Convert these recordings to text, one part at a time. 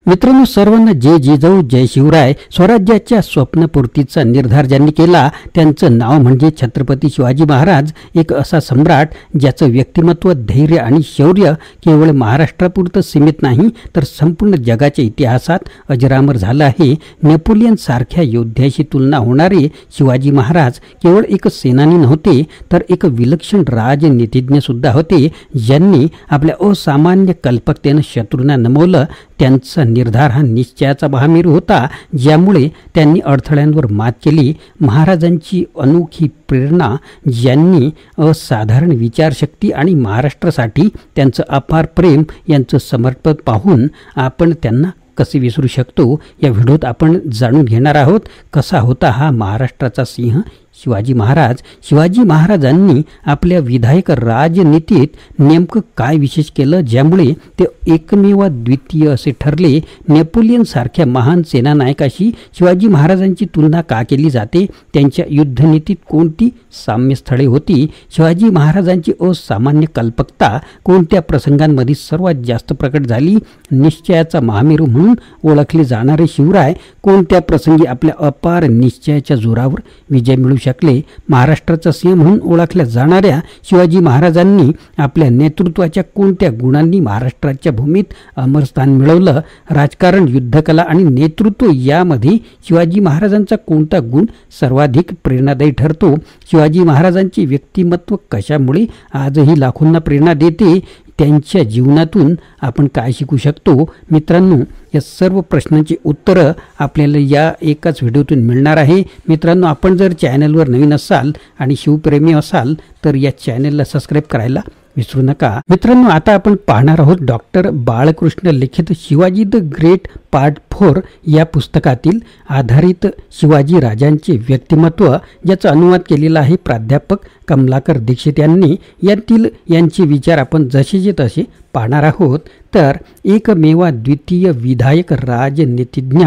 मित्रांनो, सर्वांना जय जिजाऊ जय शिवराय. स्वराज्याच्या स्वप्नपूर्तीचा निर्धार ज्यांनी केला त्यांचं नाव म्हणजे छत्रपती शिवाजी महाराज. एक असा सम्राट ज्याचं व्यक्तिमत्व, धैर्य आणि शौर्य केवळ महाराष्ट्रापुरतं सीमित नाही तर संपूर्ण जगाच्या इतिहासात अजरामर झालं आहे. नेपोलियन सारख्या योद्ध्याशी तुलना होणारे शिवाजी महाराज केवळ एक सेनानी नव्हते तर एक विलक्षण राजनीतिज्ञ सुद्धा होते, ज्यांनी आपल्या असामान्य कल्पकतेनं शत्रूंना नमवलं. त्यांचा निर्धार हा निश्चयाचा बहामेरू होता, ज्यामुळे त्यांनी अडथळ्यांवर मात केली. महाराजांची अनोखी प्रेरणा, ज्यांनी असाधारण विचारशक्ती आणि महाराष्ट्रासाठी त्यांचं अपार प्रेम यांचं समर्पण पाहून आपण त्यांना कसे विसरू शकतो. या व्हिडिओत आपण जाणून घेणार आहोत कसा होता हा महाराष्ट्राचा सिंह शिवाजी महाराज. शिवाजी महाराजांनी आपल्या विधायक राजनीतीत नेमकं काय विशेष केलं ज्यामुळे ते एकमेव द्वितीय असे ठरले. नेपोलियन सारख्या महान सेनानायकाशी शिवाजी महाराजांची तुलना का केली जाते? त्यांच्या युद्धनीतीत कोणती साम्यस्थळे होती? शिवाजी महाराजांची असामान्य कल्पकता कोणत्या प्रसंगांमध्ये सर्वात जास्त प्रकट झाली? निश्चयाचा महामेरू म्हणून ओळखले जाणारे शिवराय कोणत्या प्रसंगी आपल्या अपार निश्चयाच्या जोरावर विजय मिळवू शकले? महाराष्ट्राचा सिंह म्हणून ओळखल्या जाणाऱ्या शिवाजी महाराजांनी आपल्या नेतृत्वाच्या कोणत्या गुणांनी महाराष्ट्राच्या भूमीत अमरस्थान मिळवलं? राजकारण, युद्धकला आणि नेतृत्व यामध्ये शिवाजी महाराजांचा कोणता गुण सर्वाधिक प्रेरणादायी ठरतो? शिवाजी महाराजांचे व्यक्तिमत्व कशामुळे आजही लाखोंना प्रेरणा देते? त्यांच्या जीवनातून आपण काय शिकू शकतो? मित्रांनो, या सर्व प्रश्नांची उत्तरं आपल्याला या एकाच व्हिडिओतून मिळणार आहे. मित्रांनो, आपण जर चॅनलवर नवीन असाल आणि शिवप्रेमी असाल तर या चॅनलला सबस्क्राईब करायला विसरू नका. मित्रांनो, आता आपण पाहणार आहोत डॉक्टर बाळकृष्ण लिखित शिवाजी द ग्रेट पार्ट 4 या पुस्तकातील आधारित शिवाजी राजांचे व्यक्तिमत्व, ज्याचा अनुवाद केलेला आहे प्राध्यापक कमलाकर दीक्षित यांनी. यातील यांचे विचार आपण जसेचे तसे पाहणार आहोत. तर एकमेवा द्वितीय विधायक राजनीतिज्ञ.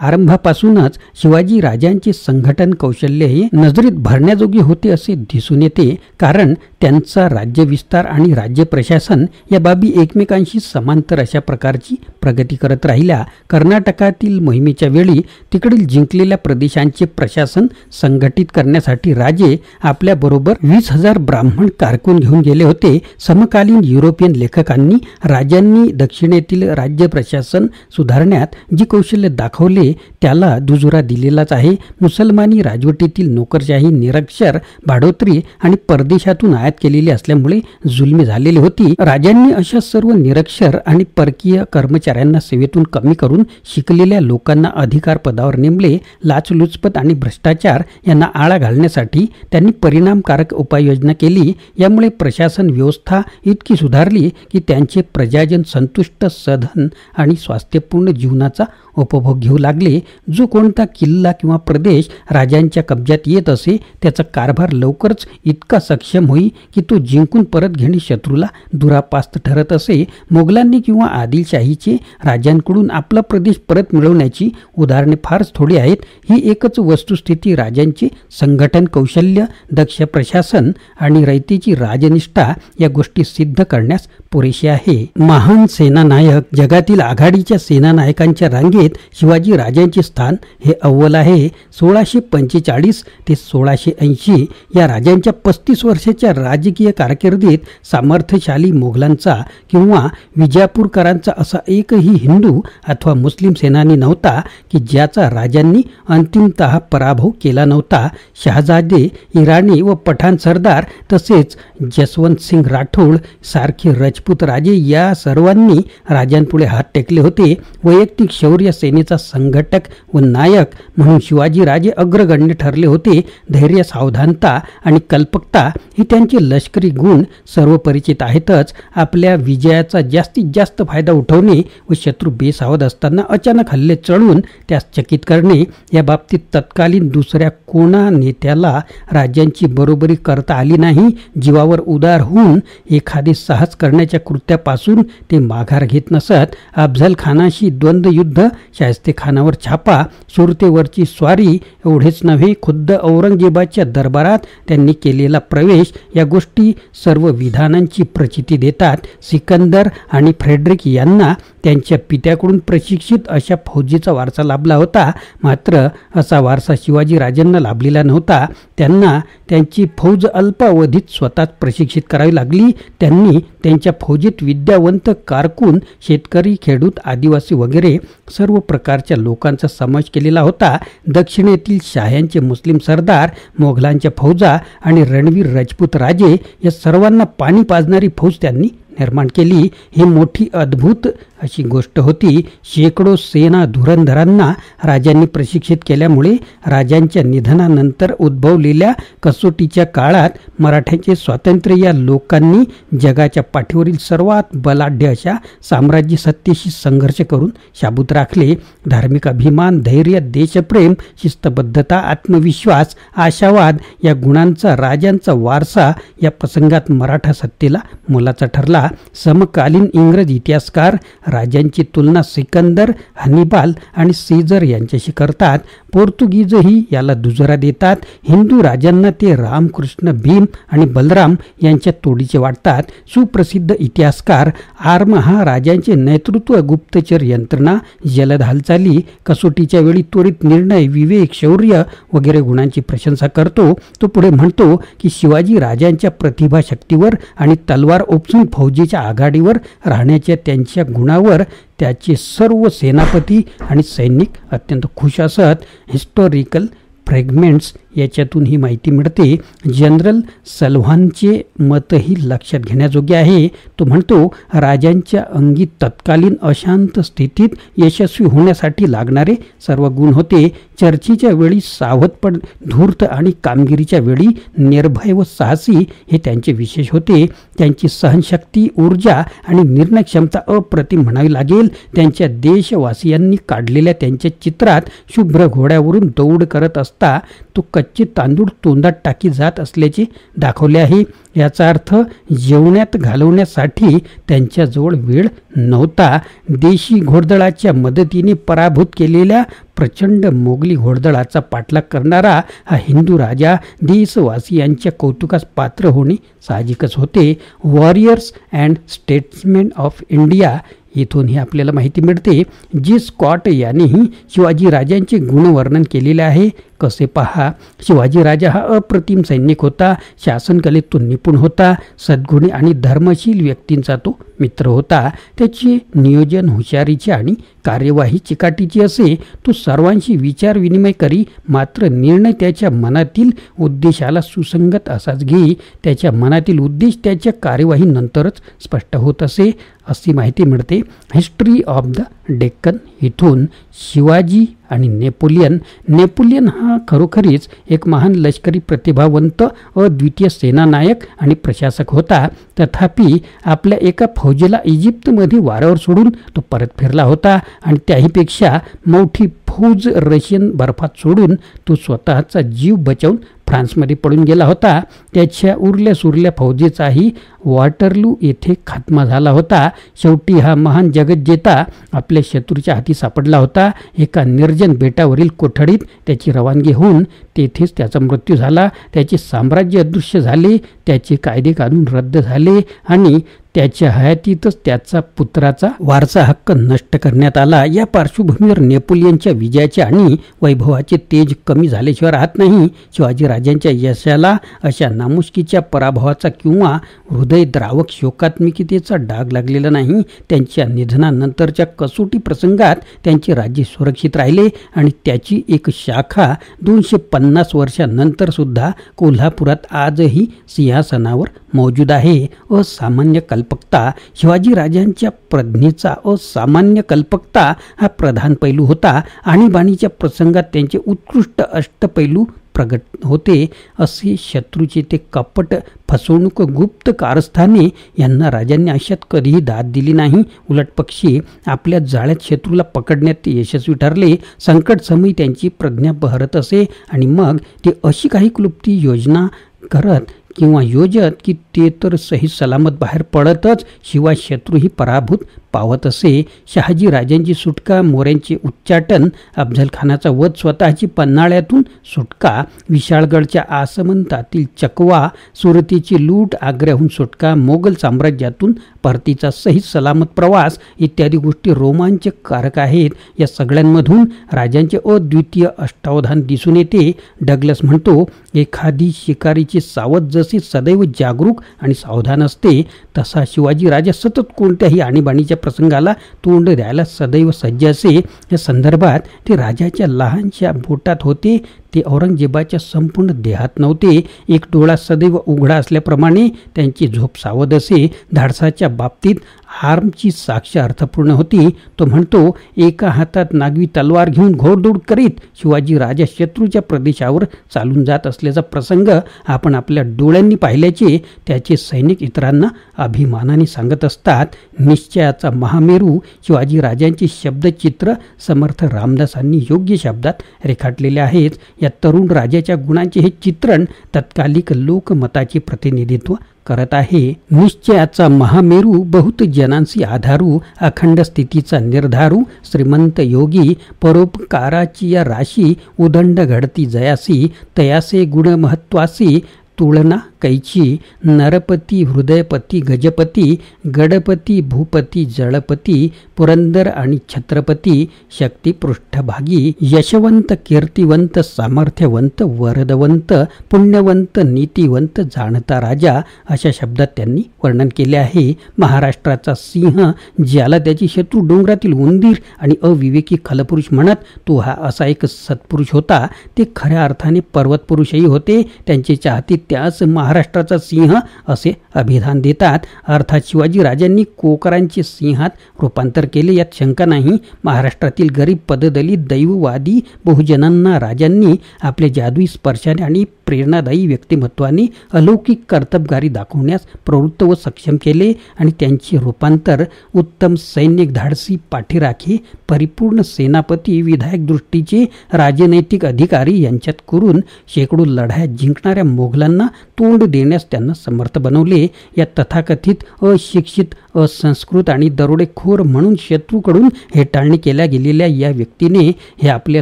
आरंभापासूनच शिवाजी राजांचे संघटन कौशल्य हे नजरेत भरण्याजोगे होते असे दिसून येते, कारण त्यांचा राज्यविस्तार आणि राज्य प्रशासन या बाबी एकमेकांशी समांतर अशा प्रकारची प्रगती करत राहिल्या. कर्नाटकातील मोहिमेच्या वेळी तिकडील जिंकलेल्या प्रदेशांचे प्रशासन संघटित करण्यासाठी राजे आपल्याबरोबर 20,000 ब्राह्मण कारकून घेऊन गेले होते. समकालीन युरोपियन लेखकांनी राजांनी दक्षिणेतील राज्य प्रशासन सुधारण्यात जी कौशल्य दाखवले त्याला दुजोरा दिलेलाच आहे. मुसलमानी राजवटीतील नोकरशाही निरक्षर, भाडोत्री आणि परदेशातून आयात केलेली असल्यामुळे जुलमी झालेली होती. राजांनी अशा सर्व निरक्षर आणि परकीय कर्मचाऱ्यांना सेवेतून कमी करून शिकलेल्या लोकांना अधिकार पदावर नेमले. लाचलुचपत आणि भ्रष्टाचार यांना आळा घालण्यासाठी त्यांनी परिणामकारक उपाययोजना केली. यामुळे प्रशासन व्यवस्था इतकी सुधारली की त्यांचे प्रजाजन संतुष्ट, सधन आणि स्वास्थ्यपूर्ण जीवनाचा उपभोग घेऊ लागले. जो कोणता किल्ला किंवा प्रदेश राजांच्या कब्जात येत असे त्याचा कारभार लवकरच इतका सक्षम होई की तो जिंकून परत घेणे शत्रूला दुरापास्त ठरत असे. मोगलांनी किंवा आदिलशाहीचे राजांकडून आपला प्रदेश परत मिळवण्याची उदाहरणे फारच थोडी आहेत. ही एकच वस्तुस्थिती राजांचे संघटन कौशल्य, दक्ष प्रशासन आणि रयतेची राजनिष्ठा या गोष्टी सिद्ध करण्यास पुरेशी आहे. महान सेनानायक, जगातील आघाडीच्या सेनानायकांच्या रांगेत शिवाजी राजांचे स्थान हे अव्वल आहे. 1645 ते 1680 या राजांच्या 35 वर्षाच्या राजकीय कारकिर्दीत सामर्थ्यशाली मोगलांचा किंवा विजापूरकरांचा असा एकही हिंदू अथवा मुस्लिम सेनानी नव्हता की ज्याचा राजांनी अंतिमतः पराभव केला नव्हता. शहाजादे, इराणी व पठाण सरदार तसेच जसवंत सिंग राठोड सारखे राजपूत राजे या सर्वांनी राजांपुढे हात टेकले होते. वैयक्तिक शौर्य, सेनेचा संघटक व नायक म्हणून शिवाजी राजे अग्रगण्य ठरले होते. धैर्य, सावधानता आणि कल्पकता हे त्यांचे लष्करी गुण सर्व परिचित आहेतच. आपल्या विजयाचा जास्तीत जास्त फायदा उठवणे व शत्रू बेसावध असताना अचानक हल्ले चढवून त्यास चकित करणे, या बाबतीत तत्कालीन दुसऱ्या कोणा नेत्याला राजांची बरोबरी करता आली नाही. जीवावर उदार होऊन एखादे साहस करण्याच्या कृत्यापासून ते माघार घेत नसत. अफझल खानाशी द्वंद्व युद्ध, शाहिस्ते खानावर छापा, सुरतेवरची स्वारी एवढेच नव्हे, खुद्द औरंगजेबाच्या दरबारात त्यांनी केलेला प्रवेश या गोष्टी सर्व विधानांची प्रचिती देतात. सिकंदर आणि फ्रेडरिक यांना त्यांच्या पित्याकडून प्रशिक्षित अशा फौजेचा वारसा लाभला होता. मात्र असा वारसा शिवाजी राजांना लाभलेला नव्हता. त्यांना त्यांची फौज अल्पावधीत स्वतःच प्रशिक्षित करावी लागली. त्यांनी त्यांच्या फौजेत विद्यावंत, कारकून, शेतकरी, खेडूत, आदिवासी वगैरे सर्व प्रकारच्या लोकांचा समावेश केलेला होता. दक्षिणेतील शाह्यांचे मुस्लिम सरदार, मोगलांच्या फौजा आणि रणवीर राजपूत राजे या सर्वांना पाणी पाजणारी फौज त्यांनी निर्माण केली. ही मोठी अद्भुत अशी गोष्ट होती. शेकडो सेना धुरंधरांना राजांनी प्रशिक्षित केल्यामुळे राजांच्या निधनानंतर उद्भवलेल्या कसोटीच्या काळात मराठ्यांचे स्वातंत्र्य या लोकांनी जगाच्या पाठीवरील सर्वात बलाढ्य अशा साम्राज्य सत्तेशी संघर्ष करून शाबूत राखले. धार्मिक अभिमान, धैर्य, देशप्रेम, शिस्तबद्धता, आत्मविश्वास, आशावाद या गुणांचा राजांचा वारसा या प्रसंगात मराठा सत्तेला मोलाचा ठरला. समकालीन इंग्रज इतिहासकार राजांची तुलना सिकंदर, हनिबाल आणि सीझर यांच्याशी करतात. पोर्तुगीजही याला दुजोरा देतात. हिंदू राजांना ते राम, कृष्ण, भीम आणि बलराम यांच्या तोडीचे वाटतात. सुप्रसिद्ध इतिहासकार आर्म राजांचे नेतृत्व, गुप्तचर यंत्रणा, जलद हालचाली, कसोटीच्या वेळी त्वरित निर्णय, विवेक, शौर्य वगैरे गुणांची प्रशंसा करतो. तो पुढे म्हणतो की शिवाजी राजांच्या प्रतिभाशक्तीवर आणि तलवार उपसून फौजेच्या आघाडीवर राहण्याच्या त्यांच्या गुणावर त्याचे सर्व सेनापती आणि सैनिक अत्यंत खुश असत. हिस्टॉरिकल फ्रॅगमेंट्स याच्यातून ही माहिती मिळते. जनरल सलव्हानचे मतही लक्षात घेण्याजोगे आहे. तो म्हणतो, राजांच्या अंगी तत्कालीन अशांत स्थितीत यशस्वी होण्यासाठी लागणारे सर्व गुण होते. चर्चेच्या वेळी सावधपण, धूर्त आणि कामगिरीच्या वेळी निर्भय व साहसी हे त्यांचे विशेष होते. त्यांची सहनशक्ती, ऊर्जा आणि निर्णय क्षमता अप्रतिम म्हणावी लागेल. त्यांच्या देशवासियांनी काढलेल्या त्यांच्या चित्रात शुभ्र घोड्यावरून दौड करत असता तो कच्चे तांदूळ तोंडात टाकी जात असल्याचे दाखवले आहे. याचा अर्थ जेवण्यात घालवण्यासाठी त्यांच्याजवळ वेळ नव्हता. देशी घोडदळाच्या मदतीने पराभूत केलेल्या प्रचंड मोगली घोडदळाचा पाठलाग करणारा हा हिंदू राजा देशवासियांच्या कौतुकास पात्र होणे साहजिकच होते. Warriors and statesmen of India इथून ही आपल्याला माहिती मिळते. जी स्कॉट यांनीही शिवाजी राजांचे गुणवर्णन केलेले आहे. कसे पहा, शिवाजी राजा हा अप्रतिम सैनिक होता. शासनकलेत तो निपुण होता. सद्गुणी आणि धर्मशील व्यक्तींचा तो मित्र होता. त्याचे नियोजन हुशारीचे आणि कार्यवाही चिकाटीची असे. तो सर्वांशी विचार विनिमय करी, मात्र निर्णय त्याच्या मनातील उद्देशाला सुसंगत असाच घेई. त्याच्या मनातील उद्देश त्याच्या कार्यवाहीनंतरच स्पष्ट होत असे, अशी माहिती मिळते. हिस्ट्री ऑफ द डेक्कन इथून शिवाजी आणि नेपोलियन हा खरोखरीच एक महान लष्करी प्रतिभावंत, अद्वितीय सेनानायक आणि प्रशासक होता. तथापि आपल्या एका फौजेला इजिप्तमध्ये वाऱ्यावर सोडून तो परत फिरला होता आणि त्याहीपेक्षा मोठी फौज रशियन बर्फात सोडून तो स्वतःचा जीव बचावून फ्रान्समध्ये पळून गेला होता. त्याच्या उरल्या सुरल्या फौजेचाही वॉटरलू येथे खात्मा झाला होता. शेवटी हा महान जगज्जेता आपल्या शत्रूच्या हाती सापडला होता. एका निर्जन बेटावरील कोठडीत त्याची रवानगी होऊन तेथेच त्याचा मृत्यू झाला. त्याचे साम्राज्य अदृश्य झाले, त्याचे कायदे कानून रद्द झाले आणि त्याच्या हयातीतच त्याचा पुत्राचा वारसा हक्क नष्ट करण्यात आला. या पार्श्वभूमीवर नेपोलियनच्या विजयाचे आणि वैभवाचे तेज कमी झाल्याशिवाय राहत नाही. शिवाजी राजांच्या यशाला अशा नामुष्कीच्या पराभवाचा किंवा हृदयद्रावक शोकात्मिकतेचा डाग लागलेला नाही. त्यांच्या निधनानंतरच्या कसोटी प्रसंगात त्यांचे राज्य सुरक्षित राहिले आणि त्याची एक शाखा 250 वर्षांनंतर सुद्धा कोल्हापुरात आजही सिंहासनावर मौजूद आहे. असामान्य कल्पकता, शिवाजी राजांच्या प्रज्ञेचा असामान्य कल्पकता हा प्रधान पैलू होता. आणीबाणीच्या प्रसंगात त्यांचे उत्कृष्ट अष्टपैलू प्रगट होते. असे शत्रूचे ते कपट, फसवणूक, गुप्त कारस्थाने यांना राजांनी आयुष्यात कधीही दाद दिली नाही. उलट पक्षी आपल्या जाळ्यात शत्रूला पकडण्यात ते यशस्वी ठरले. संकट समयी त्यांची प्रज्ञा बहरत असे आणि मग ते अशी काही क्लुप्ती योजना करत किंवा योजत की ते तर सही सलामत बाहेर पडतच, शिवाय शत्रूही पराभूत पावत असे. शहाजी राजांची सुटका, मोऱ्यांचे उच्चाटन, अफझल खानाचा वध, स्वतःची पन्हाळ्यातून सुटका, विशाळगडच्या आसमंतातील चकवा, सुरतीची लूट, आग्र्याहून सुटका, मोगल साम्राज्यातून परतीचा सही सलामत प्रवास इत्यादी गोष्टी रोमांचकारक आहेत. या सगळ्यांमधून राजांचे अद्वितीय अष्टावधान दिसून येते. डग्लस म्हणतो, एखादी शिकारीची सावध जसे सदैव जागरूक आणि सावधान असते, तसा शिवाजी राजा सतत कोणत्याही आणीबाणीच्या प्रसंगाला तोंड द्यायला सदैव सज्ज असे. या संदर्भात ते राजाच्या लहानशा बोटात होते, ते औरंगजेबाच्या संपूर्ण देहात नव्हते. एक डोळा सदैव उघडा असल्याप्रमाणे त्यांची झोप सावध असे. धाडसाच्या बाबतीत हार्मची साक्ष अर्थपूर्ण होती. तो म्हणतो, एका हातात नागवी तलवार घेऊन घोडदौड करीत शिवाजी राजा शत्रूच्या प्रदेशावर चालून जात असल्याचा प्रसंग आपण आपल्या डोळ्यांनी पाहिल्याचे त्याचे सैनिक इतरांना अभिमानाने सांगत असतात. निश्चयाचा महामेरू शिवाजी राजांचे शब्दचित्र समर्थ रामदासांनी योग्य शब्दात रेखाटलेले आहेत. या तरुण राजाच्या गुणांचे हे चित्रण तत्कालिक लोकमताचे प्रतिनिधित्व करत आहे. निश्चयाचा महामेरू, बहुत जनांसी आधारू, अखंड स्थितीचा निर्धारू, श्रीमंत योगी, परोपकाराची या राशी, उदंड घडती जयासी, तयासे गुण महत्वासी, तुलना कैची, नरपती, हृदयपती, गजपती, गडपती, भूपती, जळपती, पुरंदर आणि छत्रपती, शक्ती पृष्ठभागी, यशवंत, कीर्तिवंत, सामर्थ्यवंत, वरदवंत, पुण्यवंत, नीतिवंत, जाणता राजा अशा शब्दात त्यांनी वर्णन केले आहे. महाराष्ट्राचा सिंह, ज्याला त्याची शत्रू डोंगरातील उंदीर आणि अविवेकी खलपुरुष म्हणत, तो हा असा एक सत्पुरुष होता. ते खऱ्या अर्थाने पर्वत पुरुषही होते. त्यांचे चाहते त्यास महाराष्ट्राचा सिंह असे अभिधान देतात. अर्थात शिवाजी राजांनी कोकरांचे सिंहात रूपांतर केले, यात शंका नाही. महाराष्ट्रातील गरीब, पददलित, दैववादी बहुजनांना राजांनी आपल्या जादुई स्पर्शाने आणि प्रेरणादायी व्यक्तिमत्वाने अलौकिक कर्तबगारी दाखवण्यास प्रवृत्त व सक्षम केले आणि त्यांचे रूपांतर उत्तम सैनिक, धाडसी पाठीराखे, परिपूर्ण सेनापती, विधायक दृष्टीचे राजनैतिक अधिकारी यांच्यात करून शेकडो लढाया जिंकणाऱ्या मोगलांना तोंड देण्यास त्यांना समर्थ बनवले. या तथाकथित अशिक्षित, असंस्कृत आणि दरोडेखोर म्हणून शत्रूकडून हेटाळणी केल्या गेलेल्या या व्यक्तीने हे आपल्या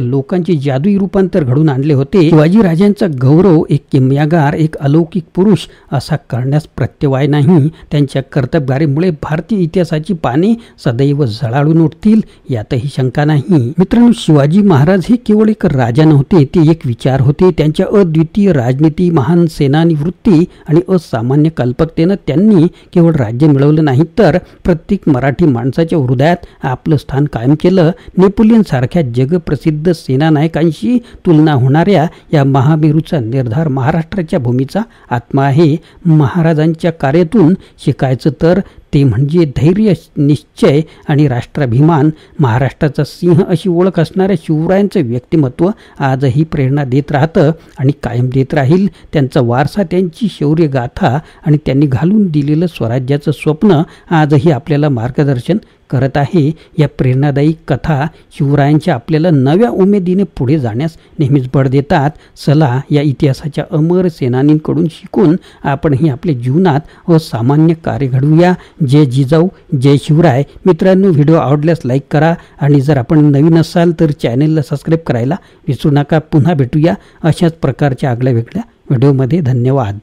लोकांचे जादुई रूपांतर घडून आणले होते. शिवाजी राजांचा गौरव एक किमयागार, एक अलौकिक पुरुष असा करण्यास प्रत्यवाय नाही. त्यांच्या कर्तबगारीमुळे भारतीय इतिहासाची पाने सदैव झळाळून उठतील, यातही शंका नाही. मित्रांनो, शिवाजी महाराज हे केवळ एक राजा नव्हते, ते एक विचार होते. त्यांच्या अद्वितीय राजनीती, महान सेनानी वृत्ती आणि असामान्य कल्पकतेनं त्यांनी केवळ राज्य मिळवलं नाही, तर प्रत्येक मराठी माणसाच्या हृदयात आपलं स्थान कायम केलं. नेपोलियन सारख्या जगप्रसिद्ध सेनानायकांशी तुलना होणाऱ्या या महामेरूचा निर्धार महाराष्ट्राच्या भूमीचा आत्मा आहे. महाराजांच्या कार्यातून शिकायचं तर ते म्हणजे धैर्य, निश्चय आणि राष्ट्राभिमान. महाराष्ट्राचा सिंह अशी ओळख असणाऱ्या शिवरायांचं व्यक्तिमत्व आजही प्रेरणा देत राहतं आणि कायम देत राहील. त्यांचा वारसा, त्यांची शौर्य गाथा आणि त्यांनी घालून दिलेलं स्वराज्याचं स्वप्न आजही आपल्याला मार्गदर्शन करत आहे. या प्रेरणादायी कथा शिवरायांच्या आपल्याला नव्या उमेदीने पुढे जाण्यास नेहमीच बळ देतात. चला, या इतिहासाच्या अमर सेनानींकडून शिकून आपणही आपल्या जीवनात असामान्य कार्य घडवूया. जय जिजाऊ, जय शिवराय. मित्रांनो, व्हिडिओ आवडल्यास लाईक करा आणि जर आपण नवीन असाल तर चॅनेलला सबस्क्राईब करायला विसरू नका. पुन्हा भेटूया अशाच प्रकारच्या आगळ्या वेगळ्या व्हिडिओमध्ये. धन्यवाद.